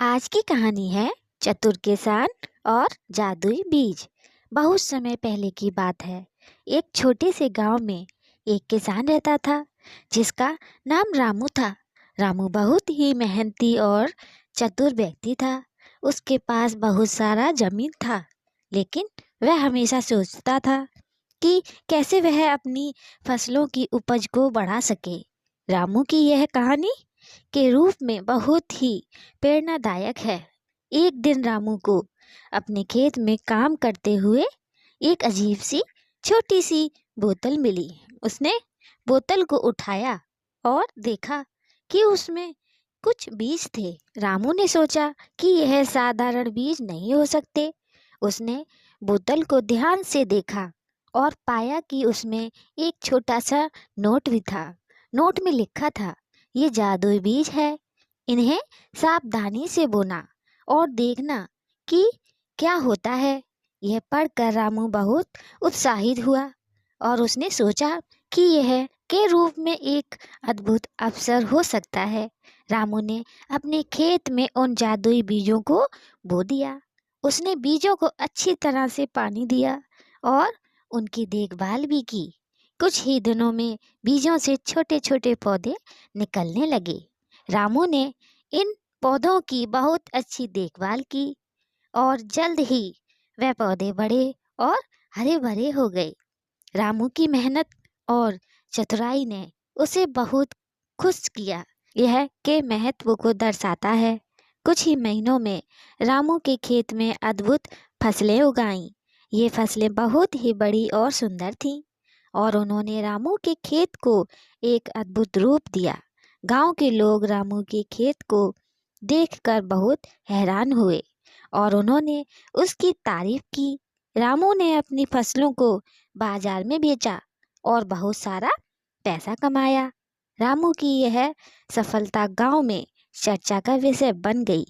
आज की कहानी है चतुर किसान और जादुई बीज। बहुत समय पहले की बात है। एक छोटे से गांव में एक किसान रहता था जिसका नाम रामू था। रामू बहुत ही मेहनती और चतुर व्यक्ति था। उसके पास बहुत सारा जमीन था, लेकिन वह हमेशा सोचता था कि कैसे वह अपनी फसलों की उपज को बढ़ा सके। रामू की यह कहानी के रूप में बहुत ही प्रेरणादायक है। एक दिन रामू को अपने खेत में काम करते हुए एक अजीब सी छोटी सी बोतल मिली। उसने बोतल को उठाया और देखा कि उसमें कुछ बीज थे। रामू ने सोचा कि यह साधारण बीज नहीं हो सकते। उसने बोतल को ध्यान से देखा और पाया कि उसमें एक छोटा सा नोट भी था। नोट में लिखा था, ये जादुई बीज है, इन्हें सावधानी से बोना और देखना कि क्या होता है। यह पढ़कर रामू बहुत उत्साहित हुआ और उसने सोचा कि यह के रूप में एक अद्भुत अवसर हो सकता है। रामू ने अपने खेत में उन जादुई बीजों को बो दिया। उसने बीजों को अच्छी तरह से पानी दिया और उनकी देखभाल भी की। कुछ ही दिनों में बीजों से छोटे छोटे पौधे निकलने लगे। रामू ने इन पौधों की बहुत अच्छी देखभाल की और जल्द ही वह पौधे बड़े और हरे भरे हो गए। रामू की मेहनत और चतुराई ने उसे बहुत खुश किया। यह के महत्व को दर्शाता है। कुछ ही महीनों में रामू के खेत में अद्भुत फसलें उगाईं। ये फसलें बहुत ही बड़ी और सुंदर थीं और उन्होंने रामू के खेत को एक अद्भुत रूप दिया। गांव के लोग रामू के खेत को देखकर बहुत हैरान हुए और उन्होंने उसकी तारीफ की। रामू ने अपनी फसलों को बाजार में बेचा और बहुत सारा पैसा कमाया। रामू की यह सफलता गांव में चर्चा का विषय बन गई।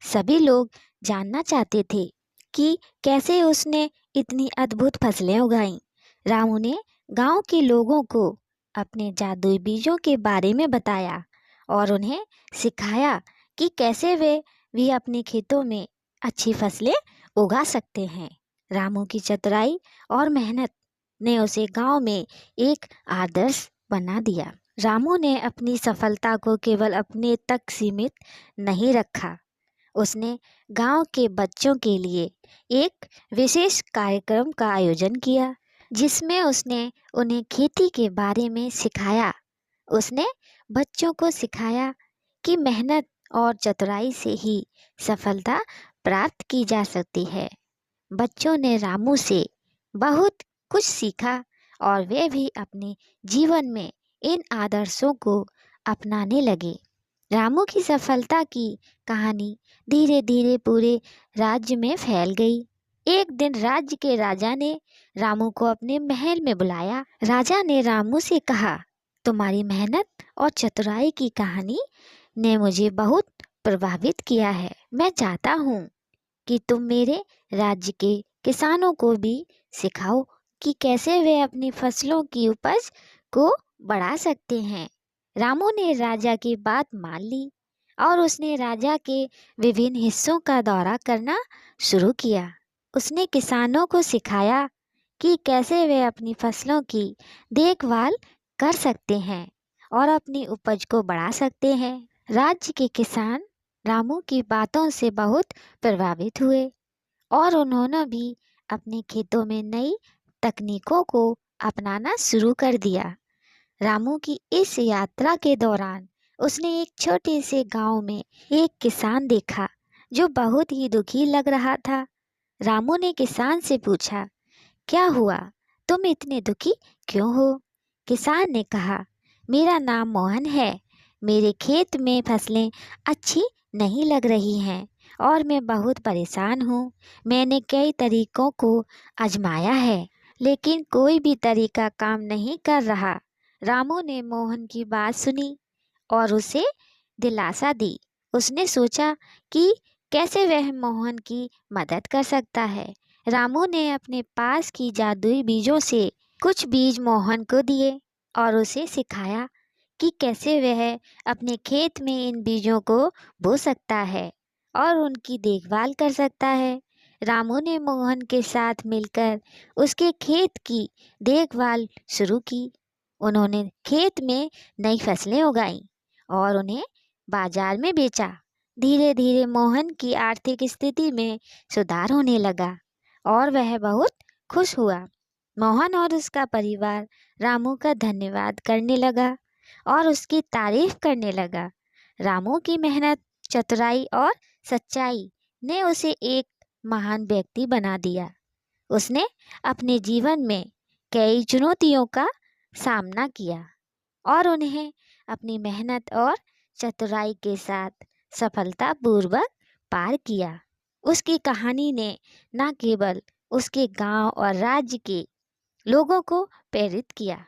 सभी लोग जानना चाहते थे कि कैसे उसने इतनी अद्भुत फसलें उगाईं। रामू ने गांव के लोगों को अपने जादुई बीजों के बारे में बताया और उन्हें सिखाया कि कैसे वे भी अपने खेतों में अच्छी फसलें उगा सकते हैं। रामू की चतुराई और मेहनत ने उसे गांव में एक आदर्श बना दिया। रामू ने अपनी सफलता को केवल अपने तक सीमित नहीं रखा। उसने गांव के बच्चों के लिए एक विशेष कार्यक्रम का आयोजन किया, जिसमें उसने उन्हें खेती के बारे में सिखाया। उसने बच्चों को सिखाया कि मेहनत और चतुराई से ही सफलता प्राप्त की जा सकती है। बच्चों ने रामू से बहुत कुछ सीखा और वे भी अपने जीवन में इन आदर्शों को अपनाने लगे। रामू की सफलता की कहानी धीरे धीरे पूरे राज्य में फैल गई। एक दिन राज्य के राजा ने रामू को अपने महल में बुलाया। राजा ने रामू से कहा, तुम्हारी मेहनत और चतुराई की कहानी ने मुझे बहुत प्रभावित किया है। मैं चाहता हूँ कि तुम मेरे राज्य के किसानों को भी सिखाओ कि कैसे वे अपनी फसलों की उपज को बढ़ा सकते हैं। रामू ने राजा की बात मान ली और उसने राजा के विभिन्न हिस्सों का दौरा करना शुरू किया। उसने किसानों को सिखाया कि कैसे वे अपनी फसलों की देखभाल कर सकते हैं और अपनी उपज को बढ़ा सकते हैं। राज्य के किसान रामू की बातों से बहुत प्रभावित हुए और उन्होंने भी अपने खेतों में नई तकनीकों को अपनाना शुरू कर दिया। रामू की इस यात्रा के दौरान उसने एक छोटे से गांव में एक किसान देखा जो बहुत ही दुखी लग रहा था। रामू ने किसान से पूछा, क्या हुआ, तुम इतने दुखी क्यों हो? किसान ने कहा, मेरा नाम मोहन है। मेरे खेत में फसलें अच्छी नहीं लग रही हैं और मैं बहुत परेशान हूँ। मैंने कई तरीकों को आजमाया है, लेकिन कोई भी तरीका काम नहीं कर रहा। रामू ने मोहन की बात सुनी और उसे दिलासा दी। उसने सोचा कि कैसे वह मोहन की मदद कर सकता है। रामू ने अपने पास की जादुई बीजों से कुछ बीज मोहन को दिए और उसे सिखाया कि कैसे वह अपने खेत में इन बीजों को बो सकता है और उनकी देखभाल कर सकता है। रामू ने मोहन के साथ मिलकर उसके खेत की देखभाल शुरू की। उन्होंने खेत में नई फसलें उगाई और उन्हें बाजार में बेचा। धीरे धीरे मोहन की आर्थिक स्थिति में सुधार होने लगा और वह बहुत खुश हुआ। मोहन और उसका परिवार रामू का धन्यवाद करने लगा और उसकी तारीफ करने लगा। रामू की मेहनत, चतुराई और सच्चाई ने उसे एक महान व्यक्ति बना दिया। उसने अपने जीवन में कई चुनौतियों का सामना किया और उन्हें अपनी मेहनत और चतुराई के साथ सफलतापूर्वक पार किया। उसकी कहानी ने न केवल उसके गांव और राज्य के लोगों को प्रेरित किया,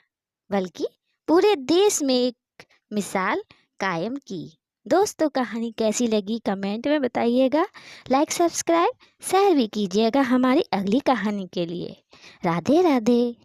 बल्कि पूरे देश में एक मिसाल कायम की। दोस्तों, कहानी कैसी लगी कमेंट में बताइएगा। लाइक सब्सक्राइब शेयर भी कीजिएगा हमारी अगली कहानी के लिए। राधे राधे।